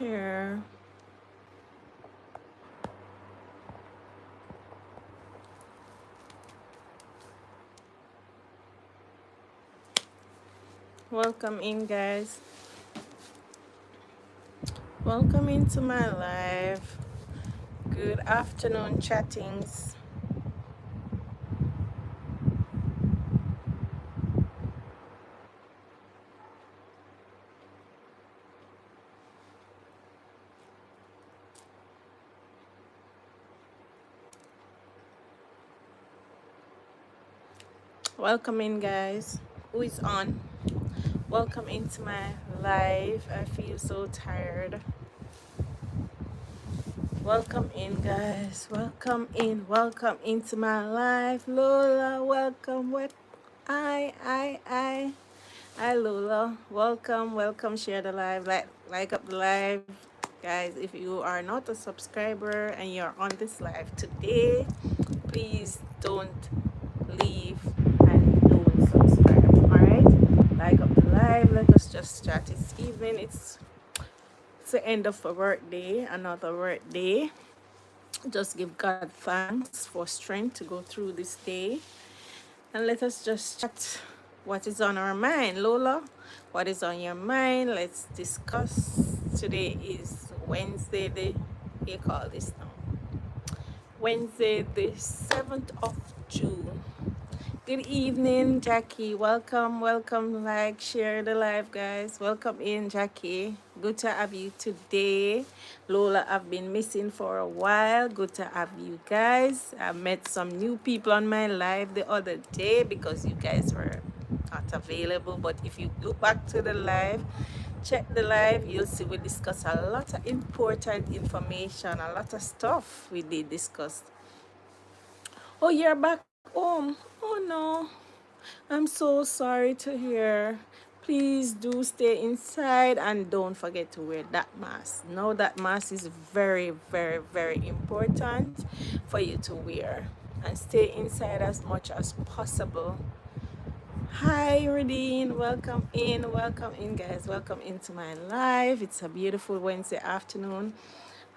share. Welcome in, guys. Welcome into my live. Good afternoon, chattings. Welcome in, guys. Who is on? Welcome into my live. I feel so tired. Welcome in, guys. Welcome in. Welcome into my life. Lola, welcome. What? Hi, Lola. Welcome. Share the live. Like up the live. Guys, if you are not a subscriber and you're on this live today, please don't leave and don't subscribe. Alright? Like up the live. Let us just chat. It's evening. It's the end of a work day, another work day. Just give God thanks for strength to go through this day. And let us just chat what is on our mind. Lola, what is on your mind? Let's discuss. Today is Wednesday, you call this now. Wednesday, the 7th of June. Good evening, Jackie. Welcome. Like, share the live, guys. Welcome in, Jackie. Good to have you today. Lola, I've been missing for a while. Good to have you guys. I met some new people on my live the other day because you guys were not available. But if you look back to the live, check the live, you'll see we discuss a lot of important information, a lot of stuff we did discuss. Oh, you're back home. Oh no, I'm so sorry to hear. Please do stay inside and don't forget to wear that mask. Now that mask is very, very, very important for you to wear. And stay inside as much as possible. Hi, Radine. Welcome in, guys. Welcome into my live. It's a beautiful Wednesday afternoon.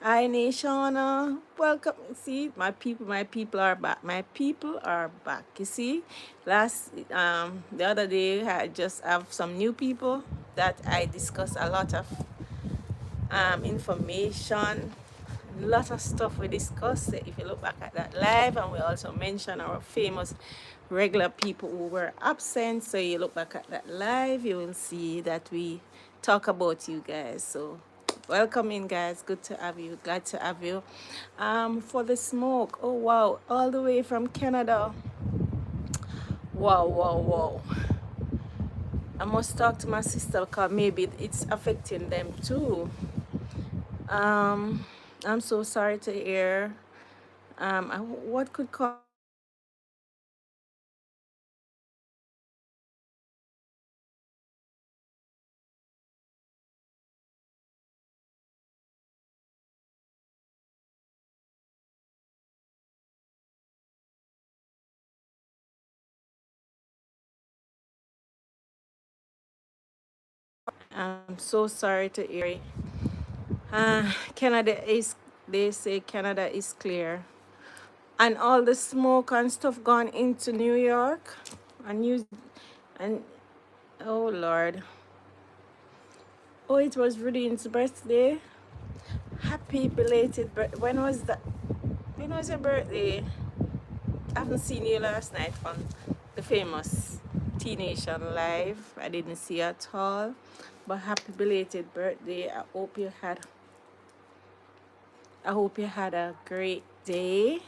Hi, Nashana. Welcome. See, my people are back. My people are back. You see, the other day I just have some new people that I discuss a lot of information, a lot of stuff we discussed. If you look back at that live, and we also mention our famous regular people who were absent. So you look back at that live, you will see that we talk about you guys. So welcome in, guys. Good to have you. Glad to have you. For the smoke. Oh wow, all the way from Canada. Wow. I must talk to my sister because maybe it's affecting them too. I'm so sorry to hear. What could cause? I'm so sorry to hear. Canada is. They say Canada is clear, and all the smoke and stuff gone into New York, and oh Lord. Oh, it was Rudine's birthday. Happy belated birthday. When was that? When was your birthday? I haven't seen you last night on the famous T-Nation live. I didn't see you at all. But happy belated birthday. I hope you had a great day.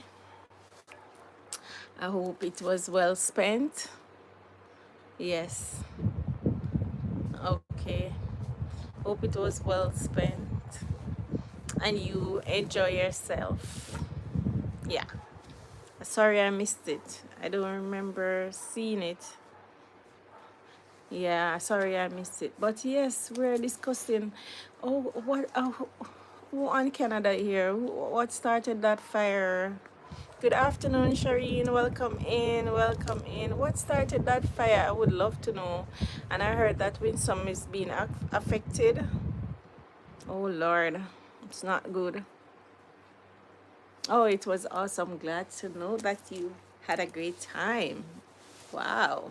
I hope it was well spent. Yes. Okay. Hope it was well spent and you enjoy yourself. Yeah. Sorry I missed it. I don't remember seeing it. Yeah, sorry I missed it. But yes, we're discussing. Oh, what? Who on Canada here? What started that fire? Good afternoon, Shireen. Welcome in. Welcome in. What started that fire? I would love to know. And I heard that Winsome is being affected. Oh Lord, it's not good. Oh, it was awesome. Glad to know that you had a great time. Wow.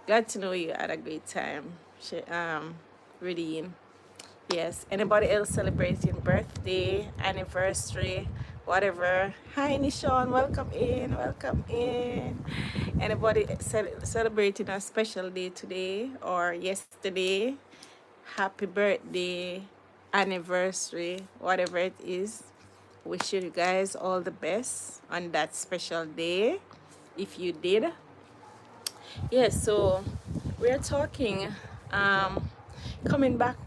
Glad to know you had a great time. Reading. Yes. Anybody else celebrating birthday, anniversary, whatever? Hi, Nishon. Welcome in. Welcome in. Anybody celebrating a special day today or yesterday? Happy birthday, anniversary, whatever it is. Wish you guys all the best on that special day. If you did, yes, so we're talking, um, coming back,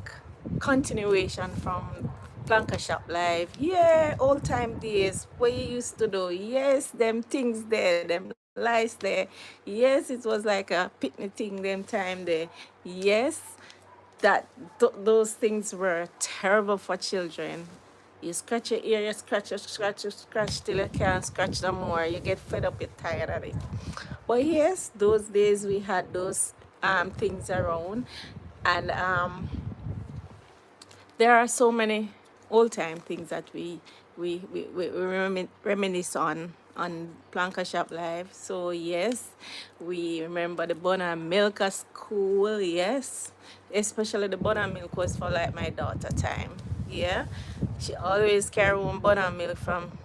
continuation from Planka Shop Live. Yeah, old time days, what you used to do. Yes, them things there, them lights there. Yes, it was like a picnic thing, them time there. Yes, that those things were terrible for children. You scratch your ear, you scratch till you can't scratch no more. You get fed up, you're tired of it. But yes, those days we had those things around, and there are so many old time things that we reminisce on Planka Shop Live. So yes, we remember the butter milk at school. Yes, especially the butter milk was for like my daughter time. Yeah, she always carry home butter milk from.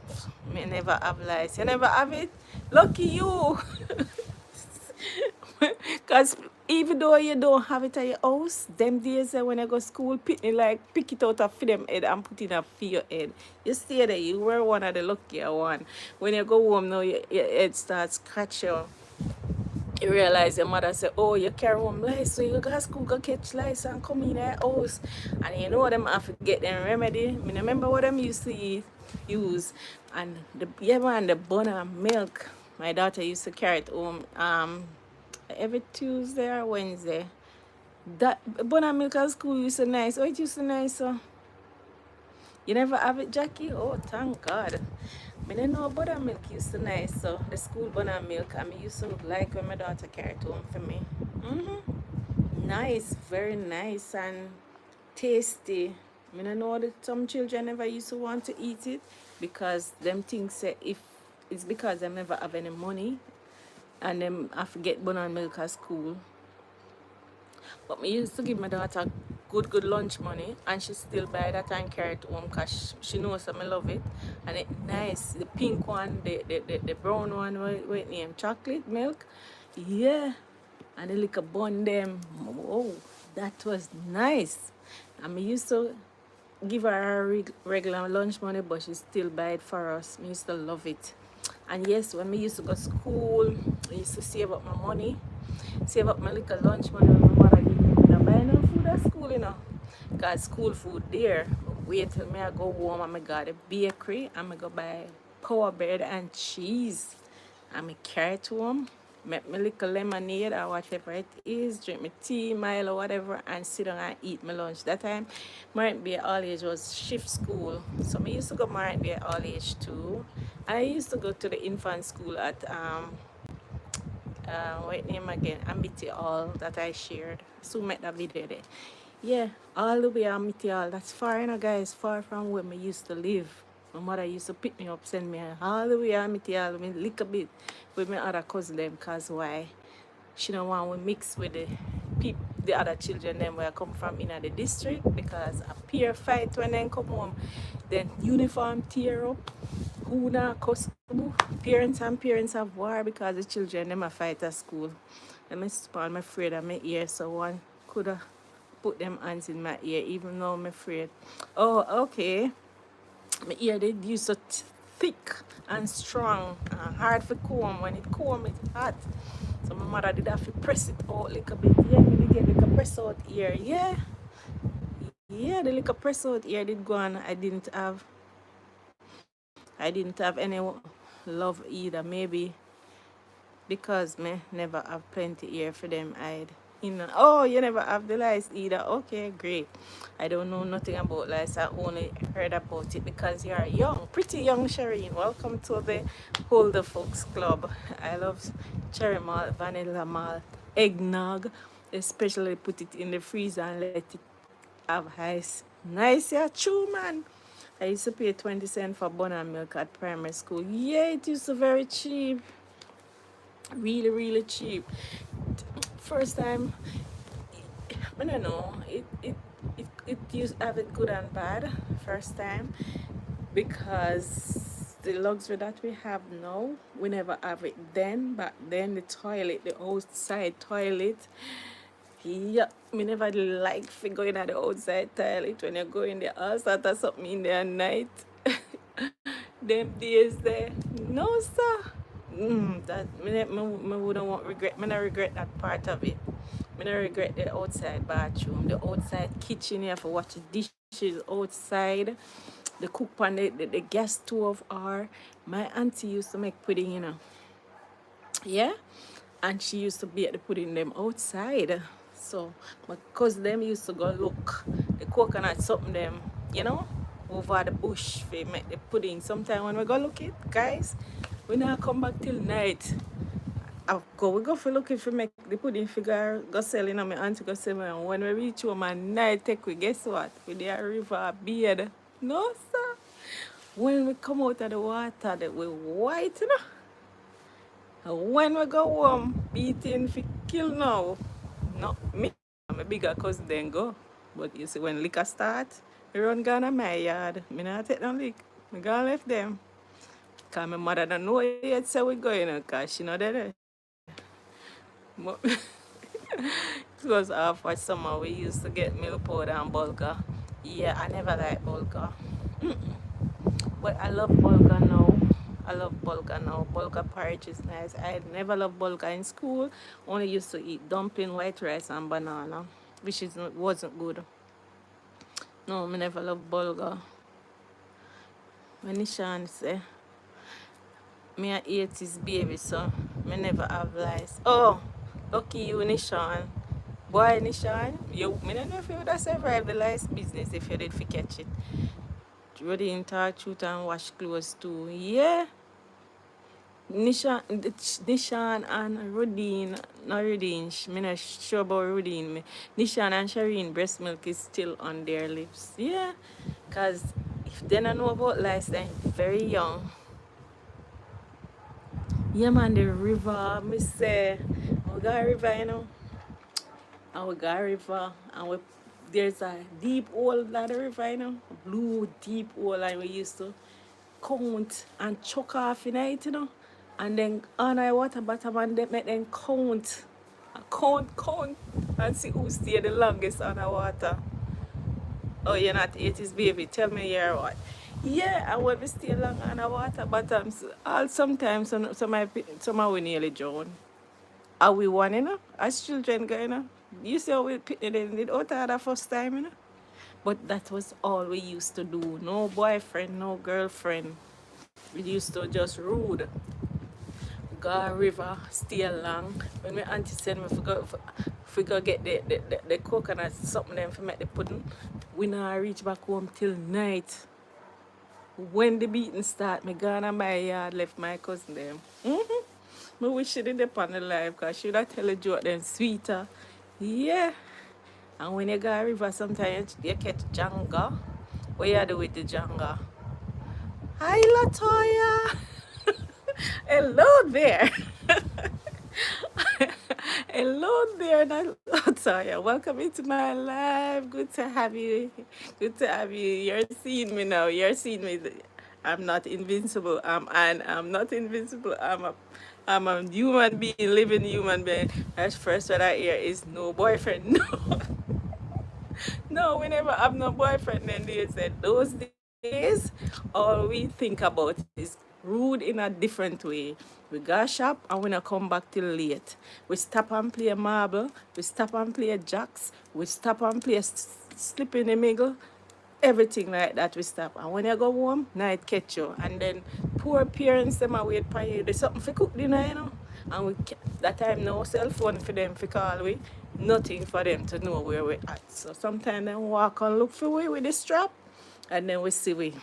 Me never have lice. You never have it. Lucky you. Because even though you don't have it at your house, them days when you go school, pick it out of for them head and put it up for your head. You stay there, you were one of the luckier one. When you go home now, your head starts scratching. You realize your mother say, oh, you carry home lice, so you go to school, go catch lice and come in the house. And you know them have to get them remedy. I remember what them used to use. And yeah man, the butter milk. My daughter used to carry it home every Tuesday or Wednesday. That butter milk at school used to nice. Oh, it used to nice. So you never have it, Jackie? Oh, thank God. I didn't know buttermilk used to nice, so the school buttermilk, I mean, used to like when my daughter carried home for me. Nice, very nice and tasty. I mean, I know that some children never used to want to eat it because them things say if it's because they never have any money and them have to get buttermilk at school. But me used to give my daughter good lunch money, and she still buy that and carry it home because she knows I love it. And it nice, the pink one, the brown one, what it name, chocolate milk. Yeah, and the little bun them. Oh, that was nice. And me used to give her a regular lunch money, but she still buy it for us. Me used to love it. And yes, when me used to go to school, I used to save up my money, save up my little lunch money when my mother give me. I don't buy no food at school, you know. Got school food there. Wait till me I go home and I got a bakery and I go buy power bread and cheese. And I carry it home, make my little lemonade or whatever it is, drink my tea, Milo, whatever, and sit down and eat my lunch. That time, Martin Bay All Age was shift school. So I used to go Martin Bay All Age too. And I used to go to the infant school at what name again? Amity Hall that I shared. So met that video there. Yeah, all the way Amity Hall. That's far, you know, guys, far from where I used to live. My mother used to pick me up, send me all the way Amity Hall, me lick a bit with my other cousin them, cause why? She don't want to mix with the other children them where I come from in the district because a peer fight when they come home, then uniform tear up. Who not customer? Parents and parents have war because the children them a fight at school. And my spawn my afraid of my ear, so one could have put them hands in my ear even though I'm afraid. Oh, okay. My ear they used so thick and strong and hard for comb. When it comb it's hot. So my mother did have to press it out like a bit. Yeah, me did get like a press out ear. Yeah. Yeah, the like a press out ear did go on. I didn't have any love either. Maybe because me never have plenty ear for them hide. You know, oh, you never have the lice either. Okay, great. I don't know nothing about lice. I only heard about it because you are young, pretty young, Shireen. Welcome to the Older Folks Club. I love cherry malt, vanilla malt, eggnog, especially put it in the freezer and let it have ice. Nice, yeah, true, man. I used to pay 20 cents for bun and milk at primary school. Yeah, it used to very cheap. Really, really cheap. First time, I don't know, it used have it good and bad first time because the luxury that we have now, we never have it then. Back then, the toilet, the outside toilet, yeah, me never like fi going at the outside toilet when you go in the house or something in there at night. Them days there, no sir. That me wouldn't want regret. Me not regret that part of it. Me not regret the outside bathroom, the outside kitchen here for watch the dishes outside, the cook pan, the gas stove. Or my auntie used to make pudding, yeah, and she used to be at the pudding them outside. So because them used to go look the coconut something them, over the bush for make the pudding. Sometime when we go look it, guys, we not come back till night. We go for looking for make the pudding figure go selling on my auntie go sell me. And when we reach home at night take we guess what? We there river beard. No sir. When we come out of the water that we white, And when we go home, beating for kill now. No, me, my bigger cousin then go. But you see, when liquor start, we run gone to my yard. Me not take no lick. Me gonna left them. Because my mother don't know yet, so we going, because she not there. But it was after summer, we used to get milk powder and bulgur. Yeah, I never liked bulgur. But I love bulgur now. I love bulgur now. Bulgur porridge is nice. I never loved bulgur in school. Only used to eat dumpling, white rice, and banana, which wasn't good. No, I never loved bulgur. When Nishan say, me a 80s baby, so me never have lice. Oh, lucky you, Nishan. Boy, Nishan, me don't know if you would have survived the lice business if you did fi catch it. Ready in talk truth and wash clothes too. Yeah. Nishan and Rodine, not Rodine, me not sure about Rodine. Nishan and Shireen breast milk is still on their lips. Yeah, because if they don't know about lice, then very young. Yeah, man, the river, me say, we got a river, and we got a river, and there's a deep hole at the river, a blue deep hole, and we used to count and chuck off in it, and then on our water bottom and they make them count, and see who stay the longest on the water. Oh, you're not 80s baby, tell me you're what? Yeah, and when we stay long on the water bottoms, all sometimes some we nearly drown. Are we one, as children, You see how we picked it in the out the first time, But that was all we used to do. No boyfriend, no girlfriend. We used to just rude. Go river, stay along. When my auntie send me if we go get the coconut something them for make the pudding, we not reach back home till night. When the beating start, me gone on my yard, left my cousin them. Me wish she did upon the life because she would tell a joke then sweeter. Yeah. And when you go river, sometimes you catch janga. What you do with the janga? Hi, Latoya. Hello there. Hello there, Latoya. Welcome into my life. Good to have you. Good to have you. You're seeing me now. You're seeing me. I'm not invincible. I'm not invincible. I'm a human being, living human being. That's first what I hear is no boyfriend. No. No, we never have no boyfriend. Then they said those days, all we think about is rude in a different way. We go shop and we not come back till late. We stop and play marble. We stop and play jacks. We stop and play slip in the middle. Everything like that we stop. And when you go home, night catch you. And then poor parents them are wait for you. There's something for cook dinner, And that time no cell phone for them to call we. Nothing for them to know where we're at. So sometimes they walk and look for we with the strap. And then we see we.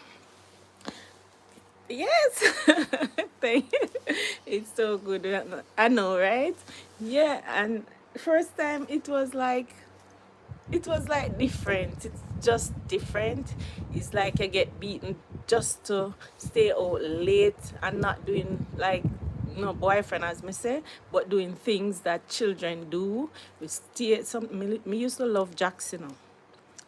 Yes. Thank you. It's so good. I know, right? Yeah, and first time it was like it was like different. It's just different. It's like you get beaten just to stay out late and not doing like no boyfriend as me say, but doing things that children do. We stay some me used to love Jackson. You know.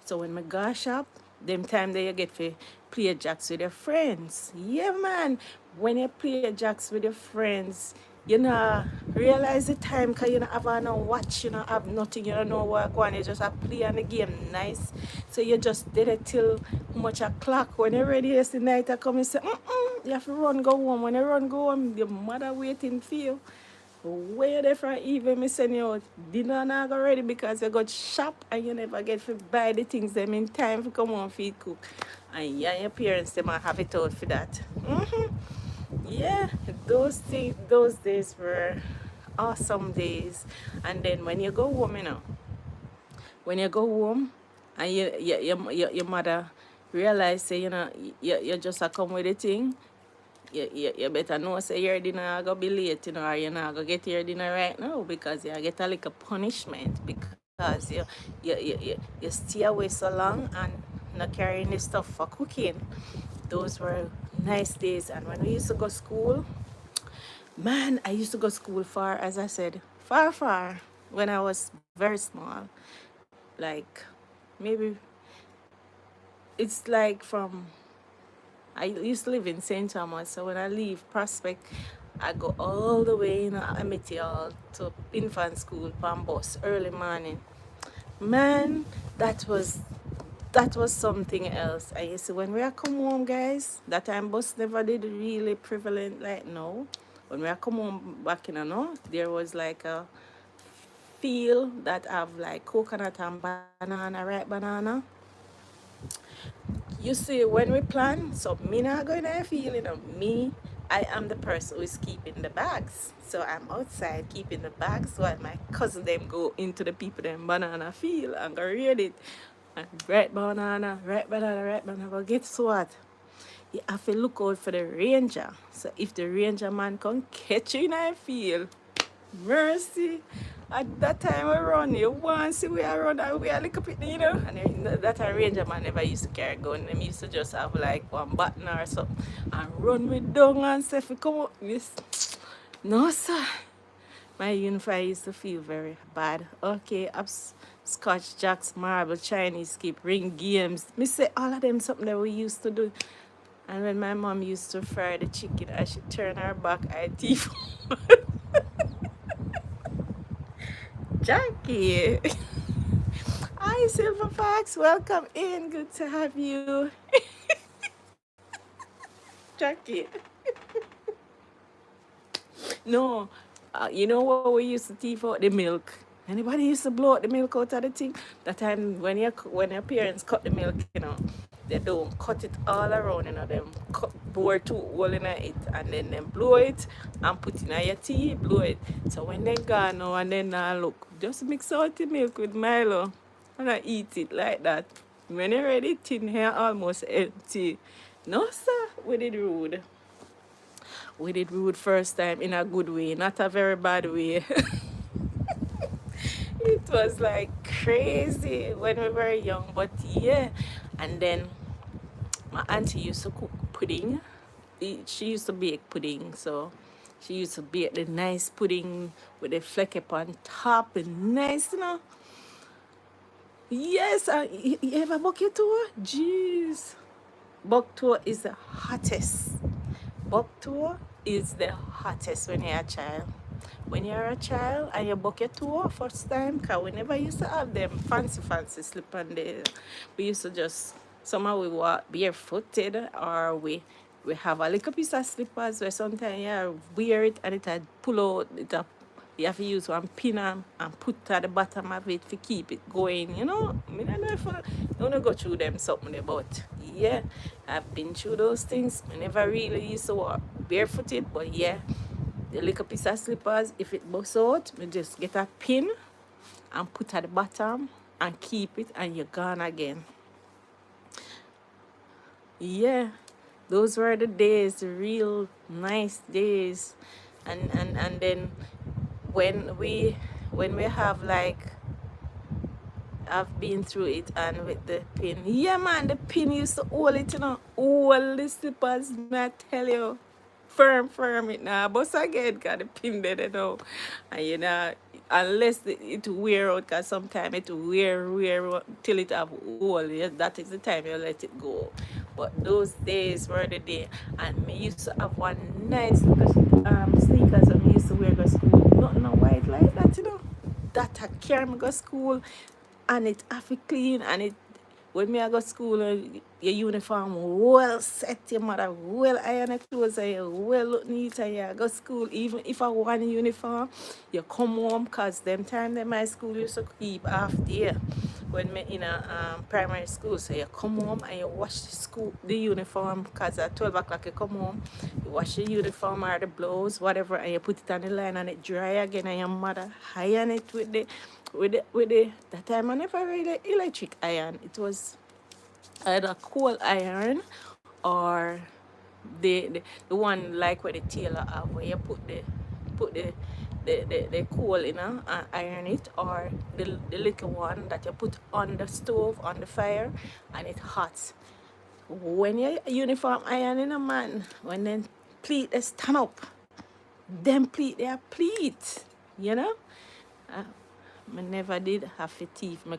So when my go shop, them time that you get to play jacks with your friends. Yeah, man. When you play jacks with your friends, you know, realize the time because you don't have no watch, you don't have nothing, you don't know what going, you just have play on the game nice. So you just did it till much o'clock. When you're ready, it's the night I come and say, you have to run, go home. When you run, go home, your mother waiting for you. Where they from even me send you out dinner not go ready because you got shop and you never get to buy the things them in time to come home feed cook. And yeah, your parents they might have it out for that. Yeah, those things those days were awesome days. And then when you go home, you know, when you go home and your mother realize say, you know, you just a come with the thing, you better know say your dinner go be late, you know, or you're not gonna get your dinner right now because you get a little punishment because you stay away so long and not carrying the stuff for cooking. Those were nice days. And when we used to go school, man, I used to go school far, as I said, far when I was very small. Like maybe it's like from I used to live in St. Thomas, so when I leave Prospect, I go all the way in Amity Hall to infant school from bus early morning. Man, that was something else. I used to when we are come home, guys. That time bus never did really prevalent like now. When we are come home back in, you know, there was like a field that have like coconut and banana, ripe banana. You see, when we plan, so me not going to feel, you know, me, I am the person who is keeping the bags. So I'm outside keeping the bags while my cousin them go into the people them banana field and go read it. And right banana, right banana, right banana. But guess what? You have to look out for the ranger. So if the ranger man can catch you in a field, mercy. At that time I run, you want to see we are run and we are like a bit, you know. And that a ranger man never used to carry a gun. Them used to just have like one button or something and run with down and say, if you come up, miss. No, sir. My uniform used to feel very bad. Okay, Scotch, Jacks, Marble, Chinese skip, ring games. Me say all of them something that we used to do. And when my mom used to fry the chicken, I should turn her back, I thief. Jackie. Hi, Silver Fox. Welcome in. Good to have you. Jackie. No, you know what we used to thief out? The milk. Anybody used to blow out the milk out of the thing? That time when your parents cut the milk, you know, they don't cut it all around, you know, them cut, bore two hole in it and then them blow it and put in your tea, blow it. So when they gone now and then look, just mix out the milk with Milo and I eat it like that. When you're ready, tin here almost empty. No sir, we did rude. We did rude first time in a good way, not a very bad way. It was like crazy when we were young, but yeah. And then my auntie used to cook pudding. She used to bake pudding, so she used to bake the nice pudding with the fleck up on top and nice, you know. Yes, you ever bucket tour? Jeez. Buck tour is the hottest. Buck tour is the hottest when you're a child. When you're a child and you book your tour first time, because we never used to have them fancy slip on there. We used to just, somehow we walk barefooted or we have a little piece of slippers where sometimes you wear it and it had pull out, you have to use one pin and put at the bottom of it to keep it going, you know. I mean, I don't know if I don't go through them something about. Yeah, I've been through those things. I never really used to walk barefooted, but yeah, the little piece of slippers, if it busts out, we just get a pin and put at the bottom and keep it and you're gone again. Yeah, those were the days, the real nice days. And then when we have like I've been through it, and with the pin. Yeah, man, the pin used to hold it, hold the slippers, may I tell you. Firm it now. But again, got the pin there, And unless it wear out, because sometimes it wear out till it have hole. Yeah, that is the time you let it go. But those days were the day. And me used to have one nice sneakers that me used to wear to school. Nothing white like that, That I carry me go school, and it have to clean, and it when me I go school, your uniform well set, your mother well iron your clothes, and you well look neat, and you go school. Even if I want a uniform, you come home, cause them time that my school used to keep half day when me in a primary school. So you come home and you wash the uniform, cause at 12 o'clock you come home, you wash the uniform or the blouse, whatever, and you put it on the line and it dry again, and your mother iron it with the that time I never really electric iron. It was either coal iron or the one like where the tailor have, where you put the coal in and iron it, or the little one that you put on the stove on the fire and it hot. When your uniform iron in a man, when then pleat they stand up, them pleat they are pleat, Uh, I never did have a teeth. I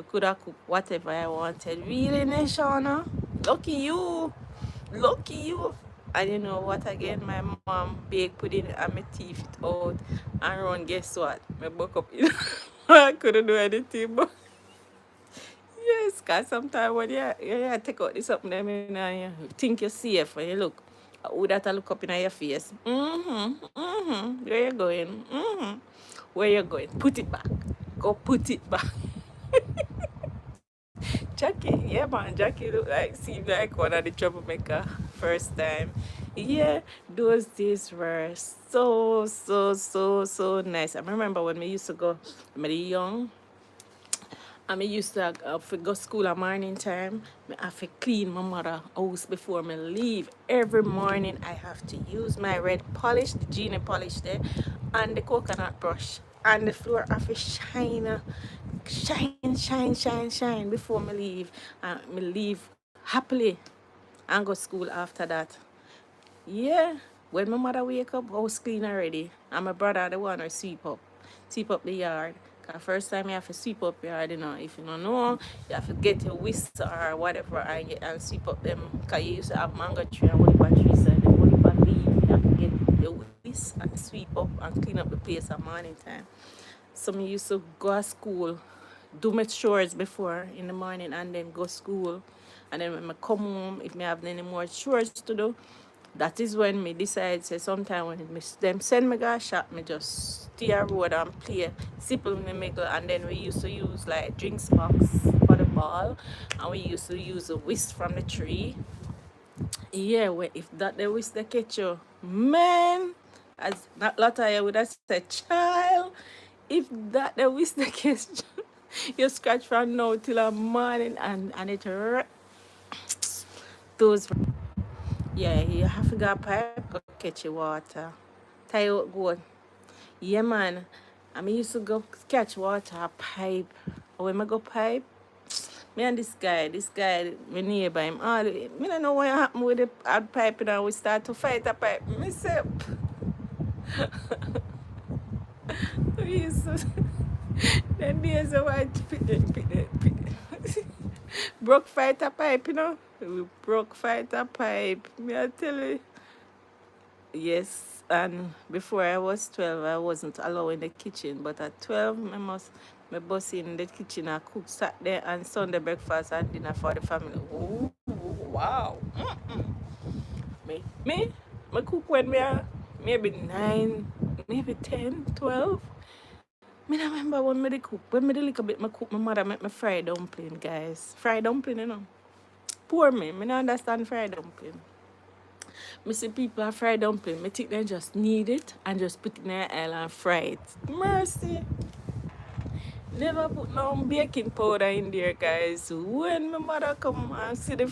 could have cooked whatever I wanted. Really, Neshana? Lucky you. Lucky you. And you know what again? My mom baked pudding and my teeth it out. And run, guess what? I woke up. I couldn't do anything. But yes, because sometimes when you take out this up them, you think you're safe when you look. Who that I look up in your face? Where you going? Where you going? Put it back. Go put it back. Jackie, yeah man, Jackie seemed like one of the troublemaker first time. Yeah, those days were so nice. I remember when we used to go, when I was young, and I used to go school at morning time. I have to clean my mother house before me leave. Every morning I have to use my red polish, the genie polish there, and the coconut brush. And the floor have to shine before me leave. And me leave happily and go school after that. Yeah, when my mother wake up, house clean already. And my brother the one who sweep up the yard. Cause first time you have to sweep up yard, if you don't know, you have to get your whisk or whatever and sweep up them. Cause you used to have mango tree and olive trees, and the olive leaf, you have to get your whisk and sweep up and clean up the place at morning time. So me used to go to school, do my chores before in the morning, and then go school. And then when I come home, if I have any more chores to do, that is when me decide, say sometime when them send me go shop, me just stay a road and play simple me make, and then we used to use like drinks box for the ball, and we used to use a whisk from the tree. Yeah, well, if that the whisk they catch you, man, as not lot of you would have said, child, if that the whisk they catch you, you scratch from now till the morning, and it those. Yeah, you have to go pipe go catch your water. Tie out good. Yeah, man. I mean, used to go catch water pipe. When I go pipe, me and this guy, my neighbor, me don't know what happened with the pipe, and we start to fight a pipe. Me say, we used to, then there's a white broke fight a pipe, We broke fight a pipe. Me I tell you. Yes, and before I was 12, I wasn't allowed in the kitchen. But at 12, my boss in the kitchen. I cook Saturday and Sunday breakfast and dinner for the family. Ooh, wow. Me cook when maybe 9, maybe 10, 12. Me don't remember when me dey cook. When me dey little bit, me cook, my mother make me fried dumpling, guys. Fried dumpling. Poor me. Me don't understand fried dumpling. Me see people are fried dumpling. Me think they just knead it and just put it in their oil and fry it. Mercy. Never put no baking powder in there, guys. When my mother come and see the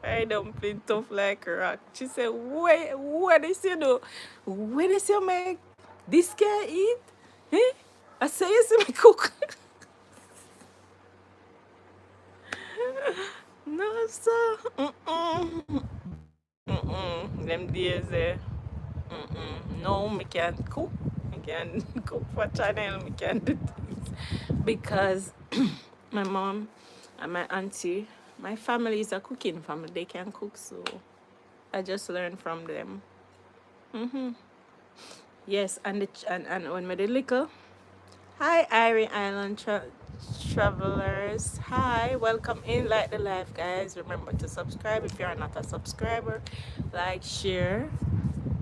fried dumpling tough like rock, she said, "Wait, what is you do? What is you make? This can eat? Eh?" I say, "You see me cook." No, sir. Mm-mm. Mm-mm. Them days there. Mm-mm. No, me can't cook. Me can't cook for channel. Me can't do things. Because my mom and my auntie, my family is a cooking family. They can cook, so I just learned from them. Mm-hmm. Yes, and when me the little. Hi, Irie Island travelers. Hi, welcome in Like the Life, guys. Remember to subscribe if you are not a subscriber. Like, share,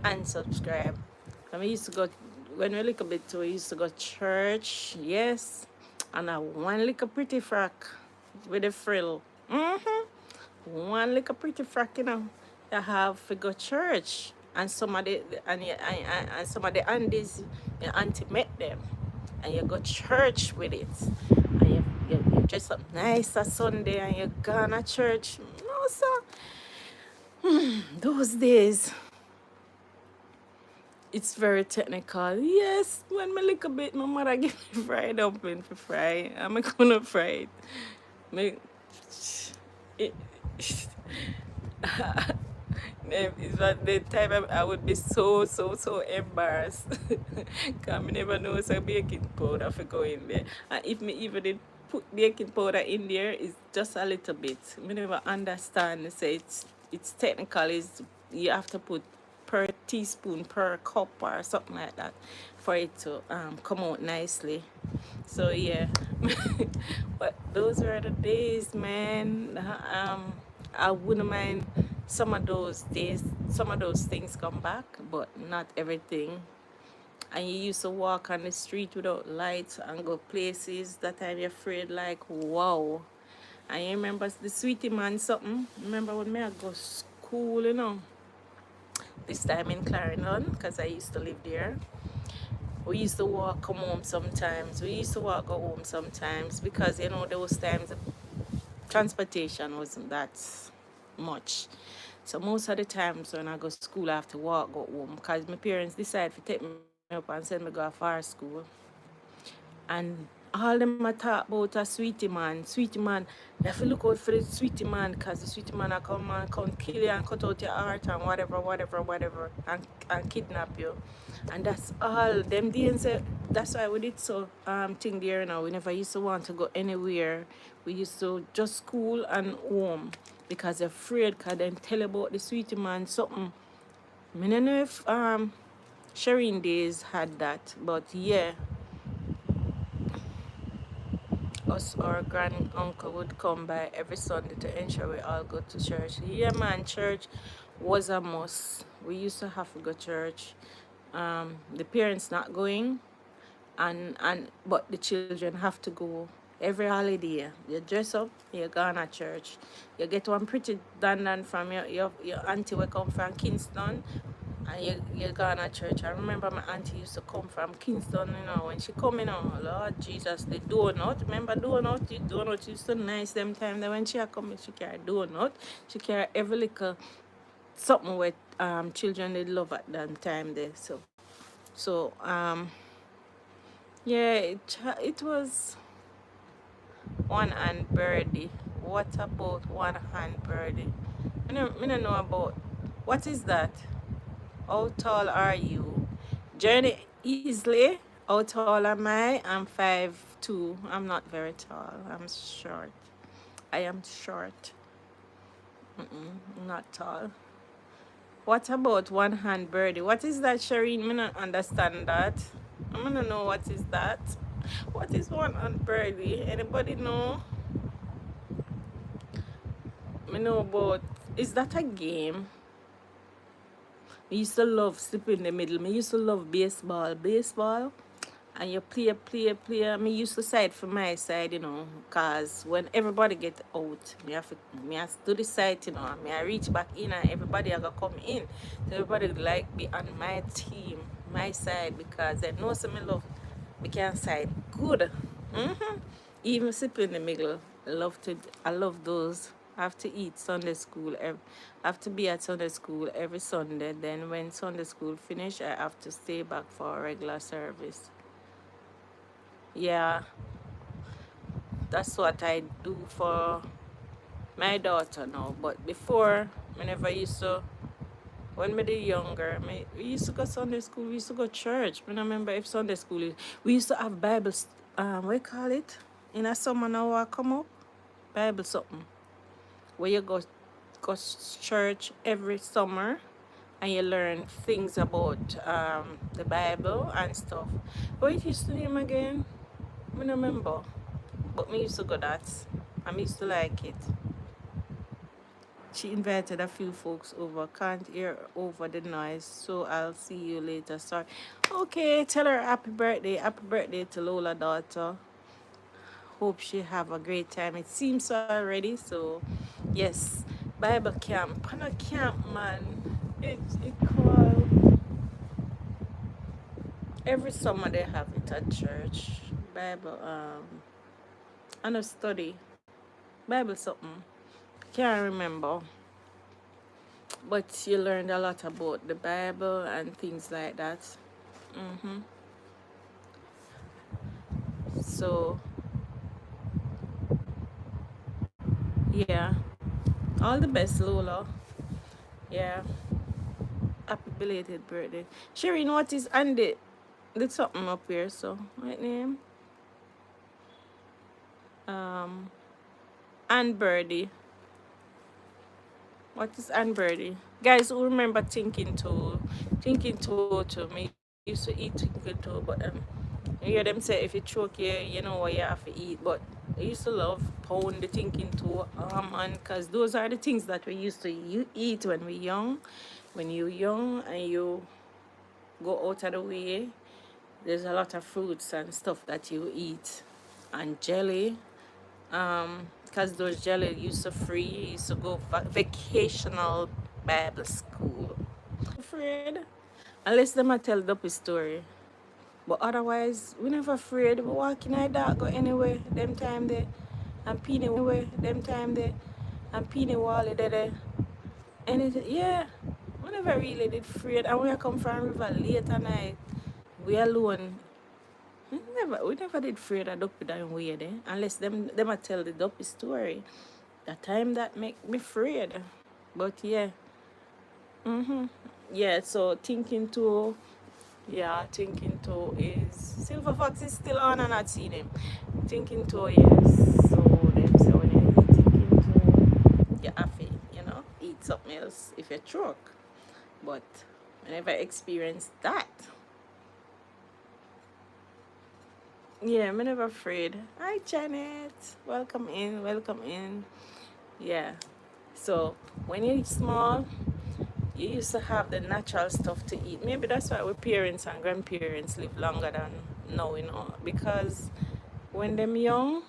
and subscribe. And we used to go, when we little bit too, we used to go church, yes, and a one little pretty frock with a frill. Mm-hmm. One little pretty frock, you know, you have to go church. And some of the and some of the aunties, your auntie met them, and you go church with it, and you dress up nice a Sunday, and you gone to church. No, sir, those days. It's very technical. Yes, when me lick a bit, my mother give me fried dumpling for fry. I'm gonna fry it. Me, it, it's at the time I would be so embarrassed. Because I never know so baking powder for go in there. And if me even did put baking powder in there, it's just a little bit. Me never understand. Say it's technical. Is you have to put per teaspoon per cup or something like that for it to come out nicely. So yeah, but those were the days, man. I wouldn't mind some of those days, some of those things come back, but not everything. And you used to walk on the street without lights and go places that time you're afraid like wow. And you remember the sweetie man something? Remember when me I go school, you know? This time in Clarendon, because I used to live there. We used to walk come home sometimes. We used to walk go home sometimes because you know those times transportation wasn't that much. So most of the times when I go to school I have to walk go home because my parents decide to take me up and send me go to far school. And all them a talk about a sweetie man. Sweetie man, you have to look out for the sweetie man because the sweetie man will come and come kill you and cut out your heart and whatever and kidnap you. And that's all. Them days, that's why we did so thing there now. We never used to want to go anywhere. We used to just school and home because afraid because them tell about the sweetie man something. I don't know if Shireen days had that, but yeah. Us or grand uncle would come by every Sunday to ensure we all go to church. Yeah, man, church was a must. We used to have to go church. The parents not going, and but the children have to go every holiday. You dress up, you go on a church. You get one pretty dandan from your auntie will come from Kingston, and you go to church. I remember my auntie used to come from Kingston, you know, when she come, you know, Lord Jesus, the donut. Remember donut? The donut used to nice them time that when she come, she carry donut. She carry every little something with children they love at that time there. So yeah, it was one hand birdie. What about one hand birdie? I don't know about what is that? How tall are you? Journey Easley. How tall am I? I'm 5'2". I'm not very tall. I'm short. I am short. Not tall. What about one hand birdie? What is that, Shireen? I don't understand that. I'm gonna know what is that. What is one hand birdie? Anybody know? I know about. Is that a game? I used to love sleep in the middle. I used to love baseball. Baseball. And you play. Me used to side for my side, you know, cause when everybody get out, me have to do the side, you know, me I reach back in and everybody are gonna come in. So everybody like be on my team, my side, because they know some me love me can side good. Even sleep in the middle. I love those. I have to eat Sunday school. I have to be at Sunday school every Sunday. Then when Sunday school finish, I have to stay back for a regular service. Yeah, that's what I do for. my daughter now. But before, whenever I used to, when we were younger, we used to go Sunday school, we used to go church. I remember if Sunday school, we used to have Bible, what you call it? In a summer now, I come up, Bible something, where you go church every summer and you learn things about the Bible and stuff. What it used to name again? I don't remember. But me used to go that. I used to like it. She invited a few folks over. Can't hear over the noise, so I'll see you later. Sorry. Okay, tell her happy birthday. Happy birthday to Lola daughter. Hope she have a great time. It seems so already. So yes, Bible camp. On a camp, man. It called every summer they have it at church. Bible and a study. Bible something. Can't remember. But you learned a lot about the Bible and things like that. So yeah. All the best, Lola. Yeah. Happy belated birthday. Shireen, what is Andy? Did something up here, so right name? Ann Birdie. What is Ann Birdie? Guys who remember thinking to me used to eat thinking to, but you hear them say if you choke you know what you have to eat. But I used to love pound the thinking to and because those are the things that we used to eat when we young. When you're young and you go out of the way, there's a lot of fruits and stuff that you eat and jelly. Because those jelly used to free, used to go vacational Bible school. Afraid, unless them I tell the story. But otherwise, we never afraid. We walk in the dark, go anywhere. Them time there, and Peony way. Them time there, and Peony Wally there. Anything, yeah. We never really did afraid. And we come from river late at night. We alone. We never did afraid of Duppy that way there. Unless them I tell the Duppy story. The time that make me afraid. But yeah. Yeah, so thinking too is Silver Fox is still on and not seen him. Thinking too, yes. So them say when you eat thinking too, you have to, eat something else if you're drunk. But I never experienced that. Yeah, I'm never afraid. Hi Janet. Welcome in, welcome in. Yeah. So when you're small, you used to have the natural stuff to eat. Maybe that's why our parents and grandparents live longer than now, because when them young,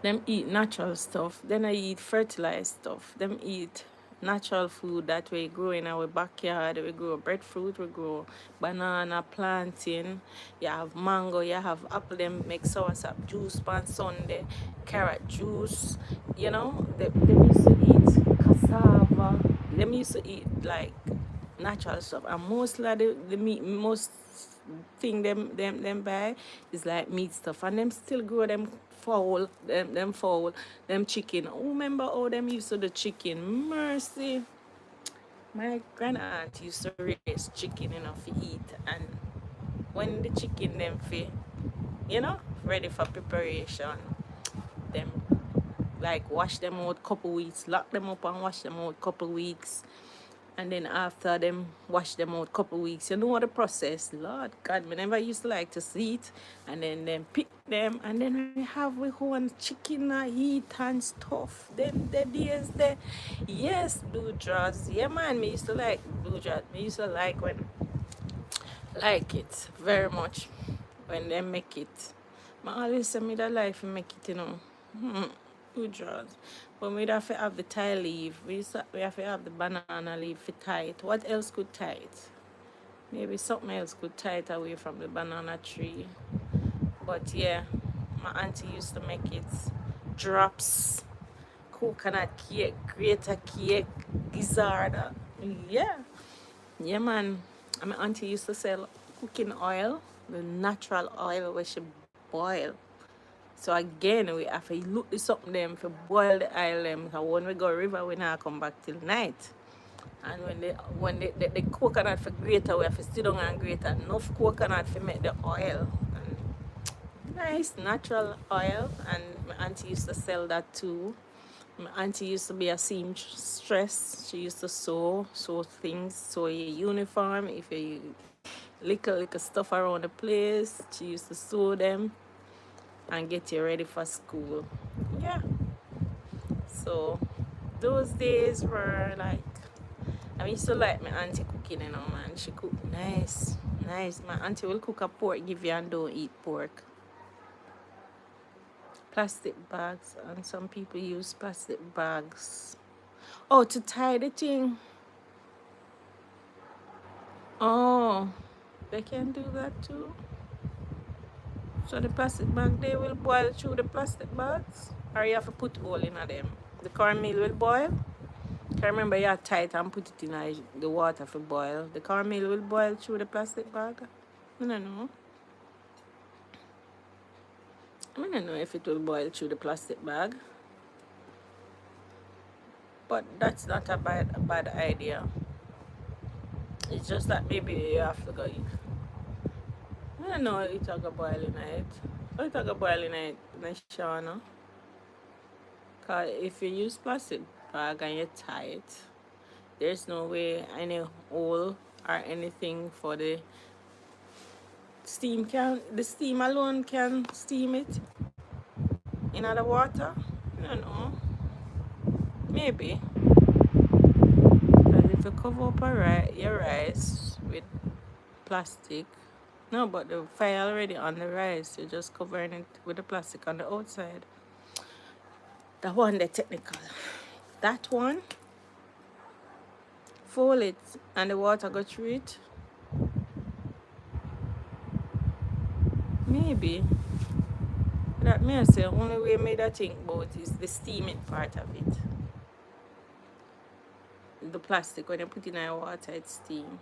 them eat natural stuff. Then I eat fertilized stuff. Them eat natural food that we grow in our backyard. We grow breadfruit, we grow banana, plantain. You have mango, you have apple. Them make soursop juice on Sunday, carrot juice. They used to eat cassava. Them used to eat like natural stuff, and mostly the meat, most thing them buy is like meat stuff, and them still grow them fowl, them chicken. Oh, remember how them used to the chicken? Mercy, my grand aunt used to raise chicken enough to eat, and when the chicken them ready for preparation, them like wash them out couple weeks, lock them up and wash them out couple weeks. And then after them wash them out couple weeks, you know what the process, Lord God, whenever I used to like to see it, and then pick them, and then we have we own chicken and heat and stuff. Then the days there, yes, blue jaws, yeah man, me used to like blue jaws. Me used to like it very much when they make it. I always say me that life make it, good jaws. But we have to have the Thai leaf. We have to have the banana leaf to tie it. What else could tie it? Maybe something else could tie it away from the banana tree. But yeah, my auntie used to make it. Drops, coconut cake, grater cake, gizzard. Yeah. Yeah, man. And my auntie used to sell cooking oil, the natural oil where she boil. So again, we have to look this up them for boil the oil them. So when we go river, we not come back till night. And when the coconut for greater, we have to sit down and grate enough coconut to make the oil. And nice natural oil. And my auntie used to sell that too. My auntie used to be a seamstress. She used to sew things, sew your uniform. If you little stuff around the place, she used to sew them and get you ready for school. Yeah. So those days were like, I used to like my auntie cooking, man. She cooked nice, nice. My auntie will cook a pork, give you and don't eat pork. Plastic bags, and some people use plastic bags. Oh, to tie the thing. Oh, they can do that too. So the plastic bag, they will boil through the plastic bags, or you have to put all in them. The cornmeal will boil. I remember you tie it and put it in the water for boil. The cornmeal will boil through the plastic bag. I don't know. I don't know if it will boil through the plastic bag. But that's not a bad idea. It's just that maybe you have to go. I don't know it's a boil in it. It's a boil in it, Shana. Because if you use plastic bag and you tie it, there's no way any hole or anything for the steam alone can steam it in the water. I don't know. Maybe. Because if you cover up your rice with plastic, no, but the fire already on the rice, you're just covering it with the plastic on the outside. That one, the technical. That one, fold it and the water go through it. Maybe. That may say only way made I think about is the steaming part of it. The plastic, when you put it in the water, it steam.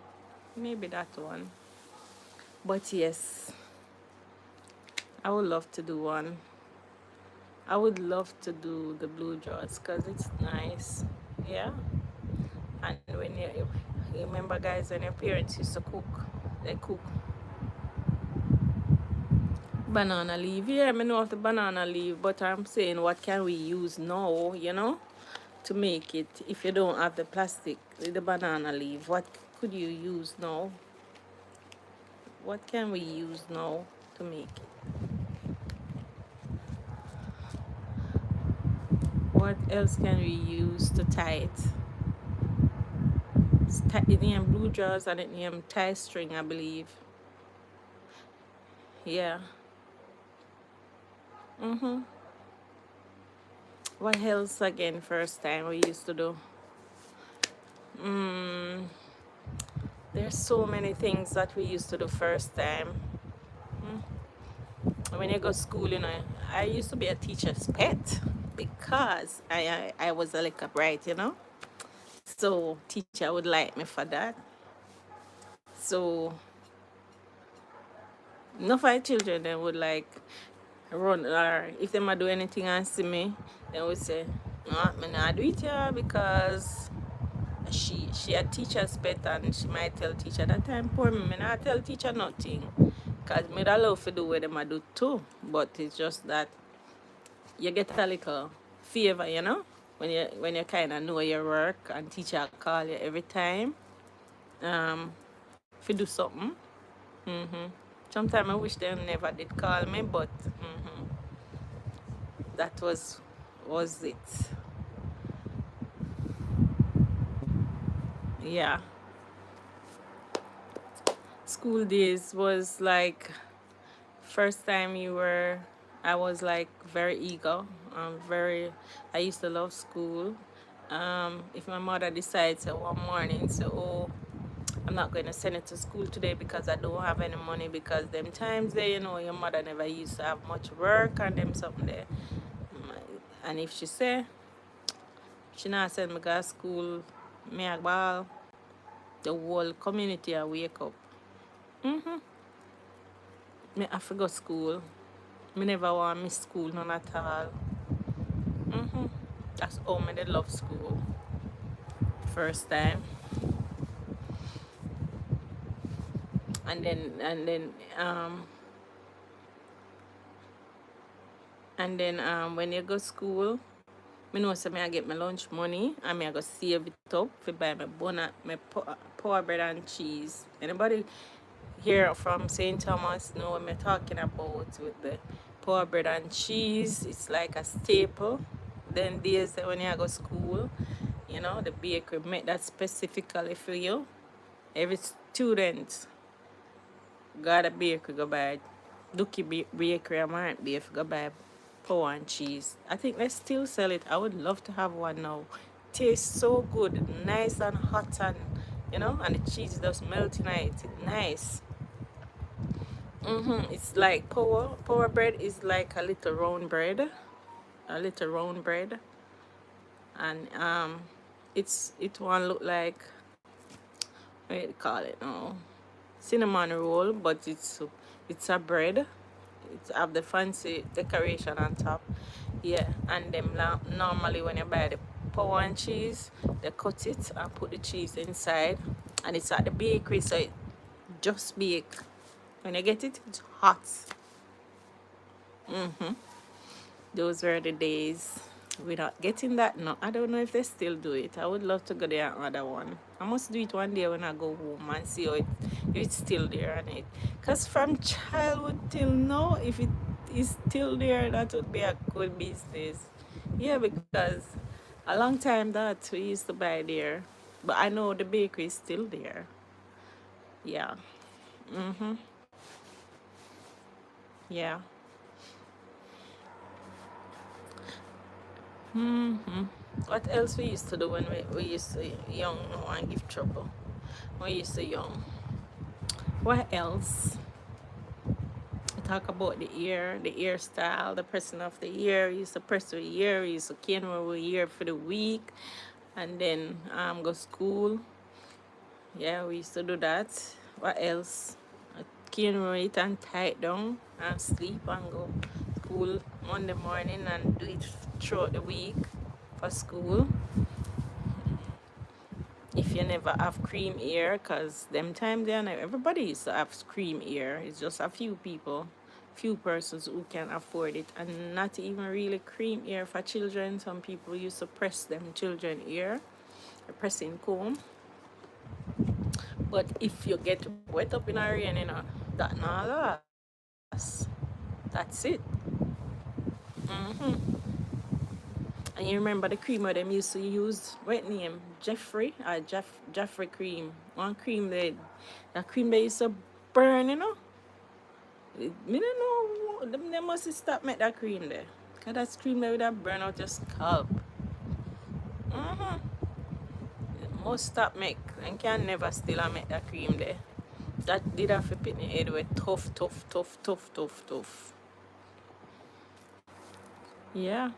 Maybe that one. But yes, I would love to do one. I would love to do the blue jaws because it's nice. Yeah. And when you remember, guys, when your parents used to cook, they cook banana leaf. Yeah, I know of the banana leaf, but I'm saying what can we use now, to make it if you don't have the plastic, the banana leaf. What could you use now? What can we use now to make it? What else can we use to tie it? It named blue jaws and it named tie string, I believe. Yeah. What else again first time we used to do? There's so many things that we used to do first time. When you go to school, I used to be a teacher's pet because I was a little bright, So teacher would like me for that. So enough of our children then would like run, or if they might do anything and see me, they would say, no, I'm not do it here because she a teacher's pet and she might tell teacher that time poor me not tell teacher nothing. Because me da love to do what them do too. But it's just that you get a little favor, when you kind of know your work and teacher call you every time if you do something. Sometimes I wish they never did call me, but that was it. Yeah. School days was like first time I was like very eager. I used to love school. If my mother decides one morning, oh, I'm not going to send it to school today because I don't have any money, because them times there, your mother never used to have much work and them something there. And if she say she not send me to school, me a ball, the whole community I wake up. Me have to go to school. Me never want miss school none at all. Mm-hmm. That's how me they love school. First time. And then when you go school, me know say me I get my lunch money and me I go save it up to buy my bonnet, my power bread and cheese. Anybody here from St. Thomas know what I'm talking about with the power bread and cheese. It's like a staple. Then days when you go school, you know, the bakery make that specifically for you. Every student got a bakery go buy Dookie Bakery. I might be if go buy power and cheese. I think they still sell it. I would love to have one now. Tastes so good, nice and hot, and you know, and the cheese just melting on it. It's nice. It's like power bread is like a little round bread, and it one look like, what do you call it now, cinnamon roll, but it's a bread. It have the fancy decoration on top. Yeah, and them normally when you buy the power and cheese, they cut it and put the cheese inside, and it's at the bakery, so it just bake. When you get it, it's hot. Those were the days. We're not getting that now. I don't know if they still do it. I would love to go there another one. I must do it one day when I go home and see how if it's still there and it. Because from childhood till now, if it is still there, that would be a good business. Yeah, because a long time that we used to buy there. But I know the bakery is still there. Yeah. Yeah. What else we used to do when we used to young no and give trouble? We used to young. What else? We talk about the ear, the hairstyle, the pressing of the ear. We used to press the ear, we used to cane our ear for the week and then go school. Yeah, we used to do that. What else? Cane it and tie it down and sleep and go school Monday morning and do it throughout the week for school. If you never have cream ear, because them time there everybody used to have cream ear. It's just a few people, few persons who can afford it, and not even really cream ear for children. Some people used to press them children ear, a pressing comb. But if you get wet up in a rain, you know, that not last. That's it. And you remember the creamer them used to use, what name? Jeffrey? Jeffrey cream. One cream that cream they used to burn, you know? Me don't know, they must stop make that cream there. Because that cream there would have burn out your scalp. Must stop make. And can never still make that cream there. That did have to put in the head with tough. Yeah.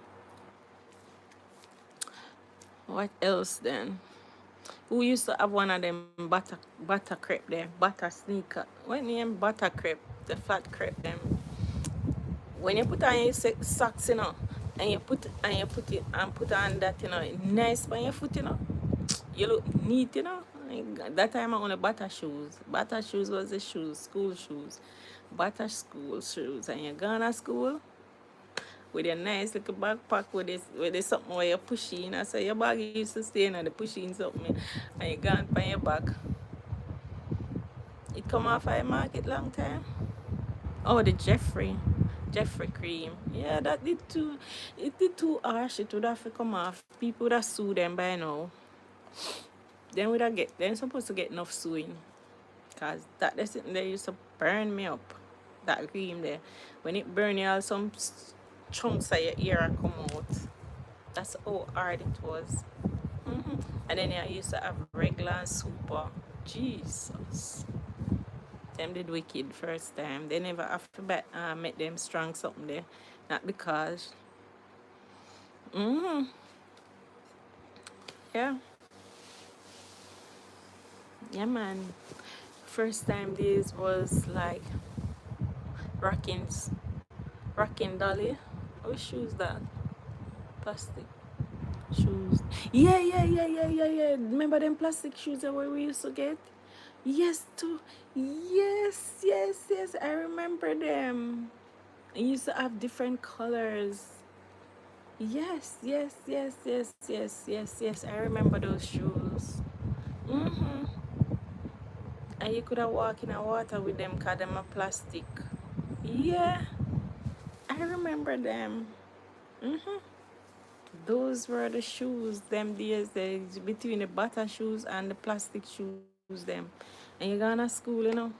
What else then? Who used to have one of them butter crepe there? Butter sneaker. What name? Butter crepe. The flat crepe them. When you put on your socks, you know, and you put it and put on that, you know, nice on your foot, you know. You look neat, you know. That time I own a butter shoes. Butter shoes was the shoes, school shoes. Butter school shoes. And you gone to school with your nice little backpack with this something where you push in. I say your bag used to stay in and the pushing something and you gone on your back. It come off a market long time. Oh, the Jeffrey cream. Yeah, that did too. It did too harsh. It would have to come off. People would have sue them by now. Then would have get. Then supposed to get enough suing, cause that they sitting there used to burn me up. That cream there, when it burn you, all some chunks of your ear come out. That's how hard it was. And then I used to have regular and super. Jesus. Them did wicked first time. They never have to make them strong something there. Not because. Yeah. Yeah, man. First time days was like rocking Rocking Dolly. What shoes that? Plastic shoes. Yeah, yeah, yeah, yeah, yeah, yeah. Remember them plastic shoes that we used to get? Yes, too. Yes, yes, yes. I remember them. It used to have different colors. Yes, yes, yes, yes, yes, yes, yes. I remember those shoes. Mm-hmm. And you could have walked in the water with them because them are plastic. Yeah, I remember them. Mm-hmm. Those were the shoes, them days, between the butter shoes and the plastic shoes, them. And you're going to school,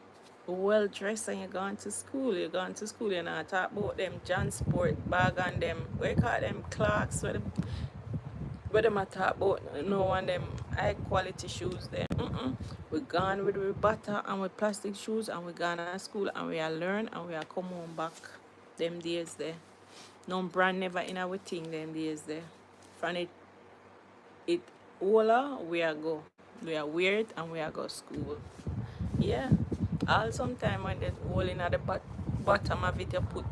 well dressed and you're going to school. You're going to school, talk about them John Sport bag and them, what you call them, Clarks, where them a talk about no one them high quality shoes them. We gone with the butter and with plastic shoes and we gone to school and we are learn and we are come home back them days there. No brand never in our thing them days there. From it Ola, we are go. We are weird and we are go school. Yeah. All sometime when the hole in at the bottom of it, you put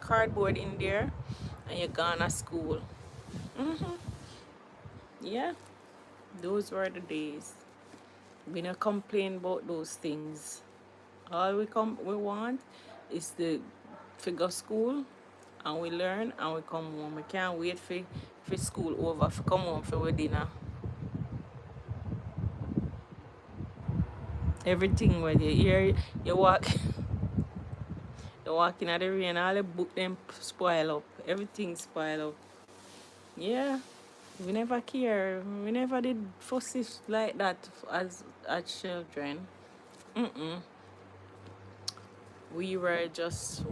cardboard in there and you gone to school. Mm-hmm. Yeah. Those were the days. We don't complain about those things. All we want is the figure school and we learn and we come home. We can't wait for school over for come home for our dinner. Everything when you hear you walk you walk in the rain, all the book them spoil up. Everything spoil up. Yeah. We never care. We never did fussy like that as children. Mm-mm. We were just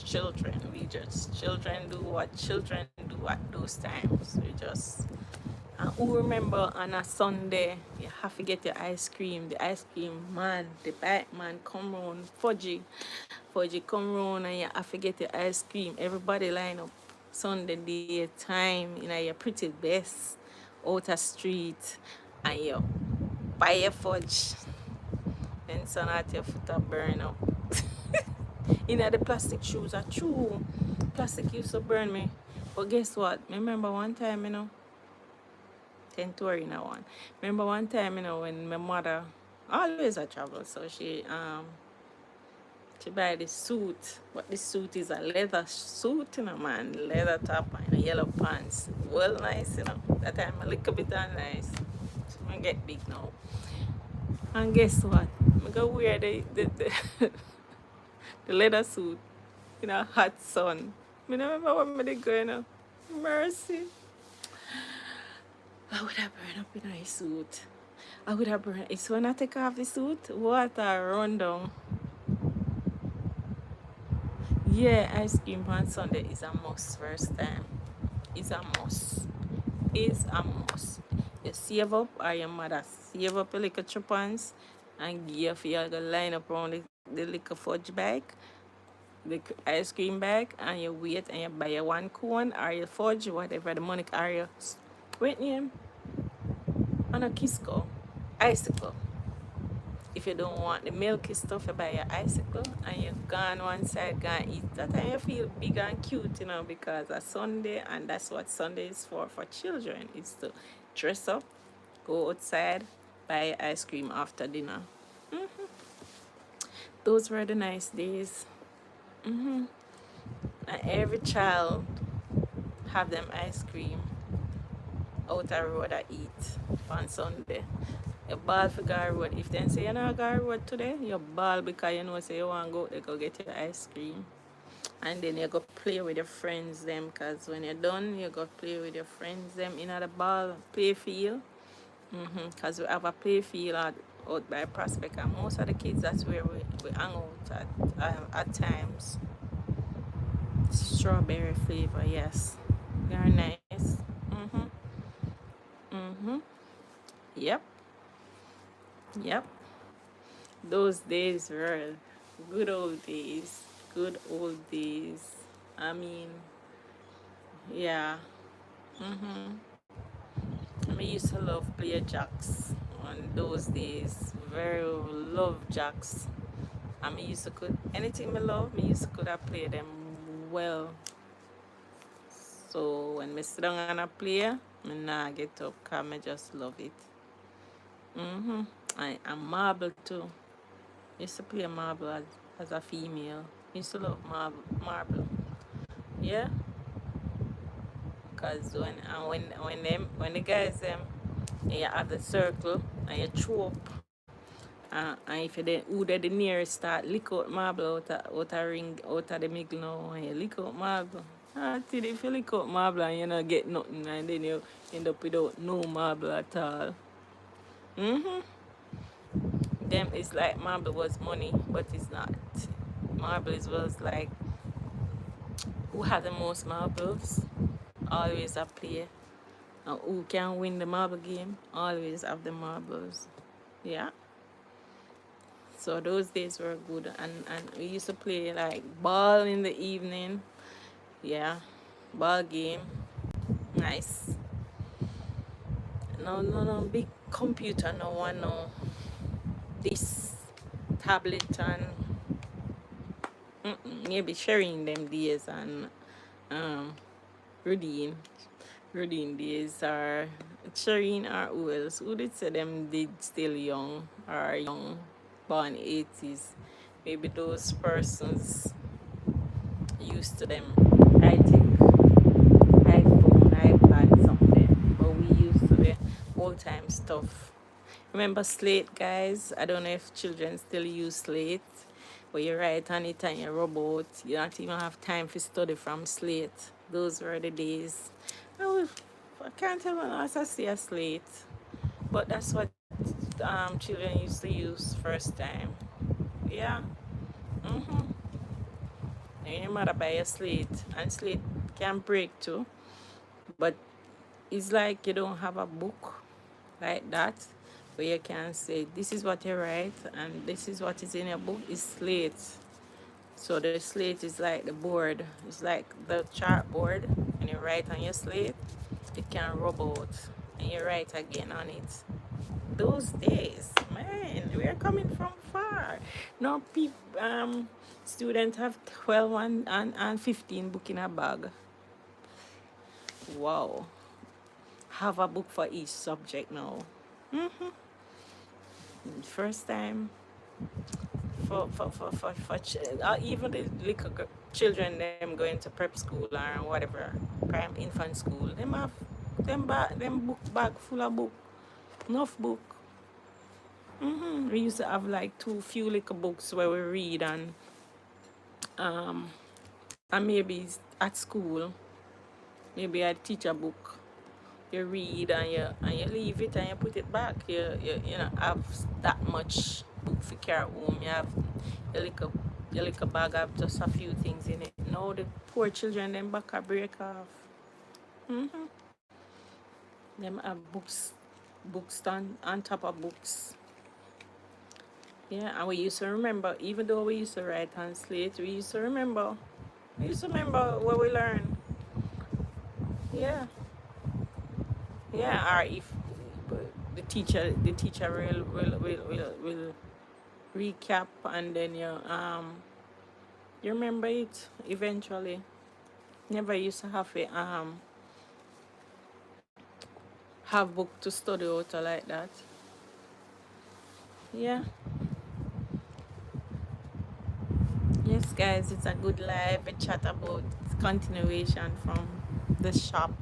children. We just children do what children do at those times. We just and who remember on a Sunday you have to get your ice cream. The ice cream man, the bike man come round, Fudgy come round and you have to get your ice cream. Everybody line up Sunday day time, your pretty best out a street and you buy your fudge. And so not your foot are burn up. The plastic shoes are true. Plastic used to burn me. But guess what? Remember one time, 10 tour in a one. Remember one time, when my mother always a travel, so she buy this suit. But this suit is a leather suit, man. Leather top and yellow pants. Well nice, That time a little bit nice. So I get big now. And guess what? I go wear the leather suit in a hot sun. I remember when I did go, Mercy. I would have burned up in a suit. I would have burned. It's when I take off the suit, what a rundown. Yeah, ice cream on Sunday is a must first time. It's a must. It's a must. You save up or your mother save up a little chupons and give you the line up around the little fudge bag, the ice cream bag, and you wait and you buy your one cone or your fudge, whatever the money or your wait name on a Kisco icicle. If you don't want the milky stuff, you buy your icicle and you go on one side, go and eat that. And you feel big and cute, because it's Sunday and that's what Sunday is for children. It's to dress up, go outside, buy ice cream after dinner. Mm-hmm. Those were the nice days. Mm-hmm. And every child have them ice cream out the road I eat on Sunday. You ball for go road. If they say you're not go road today, you ball because say you want to go, they go get your ice cream. And then you go play with your friends them, because when you're done, you go play with your friends them in the ball play field. Because we have a play field out by Prospect, and most of the kids, that's where we hang out at times. Strawberry flavor, yes. They're nice. Yep. Yep. Those days were good old days. Good old days. I mean, yeah. I used to love play jacks on those days. Very love jacks. And me used to could anything me love, me used to could have play them well. So when me sit down and I play, me nah get up cause me just love it. Mm-hmm. And marble too. Used to play marble as a female. Used to love marble. Yeah. Cause when the guys and you have the circle and you throw up and if you then who the nearest start lick out marble out a ring out of the middle now and you lick out marble. Till if you lick out marble and you not get nothing and then you end up without no marble at all. Mm-hmm. Them it's like marble was money, but it's not. Marble was like who had the most marbles, always a play. And who can win the marble game, always have the marbles. Yeah. So those days were good and we used to play like ball in the evening. Yeah. Ball game. Nice. No big computer no one no this tablet and maybe sharing them days and um Rudine. Rudine days are Shireen or who else? Who did say them did still young or young born 80s? Maybe those persons used to them. I think iPhone, iPad, something. But we used to the old time stuff. Remember slate, guys? I don't know if children still use slate. But you write on it and you rub out. You don't even have time for study from slate. Those were the days. I, I can't tell when I see a slate. But that's what children used to use first time. Yeah. Mm-hmm. And your mother buy a slate. And slate can break too. But it's like you don't have a book like that where you can say this is what you write and this is what is in your book is slate. So the slate is like the board. It's like the chartboard and you write on your slate, it can rub out and you write again on it. Those days, man, we are coming from far. Now students have 12 and 15 book in a bag. Wow. Have a book for each subject now. First time even the little children them going to prep school or whatever prime infant school them have them book bag full of book enough book. We used to have like two few little books where we read and maybe at school maybe I teach a book you read and you leave it and you put it back. You know have that much book for carry home. You have your little bag have just a few things in it. Now the poor children them back a break off. Them have books on top of books. Yeah, and we used to remember even though we used to write on slate, we used to remember what we learned. Yeah. Yeah, or if the teacher will recap and then you remember it eventually. Never used to have book to study out or like that. Yeah. Yes guys, it's a good live a chat about continuation from the shop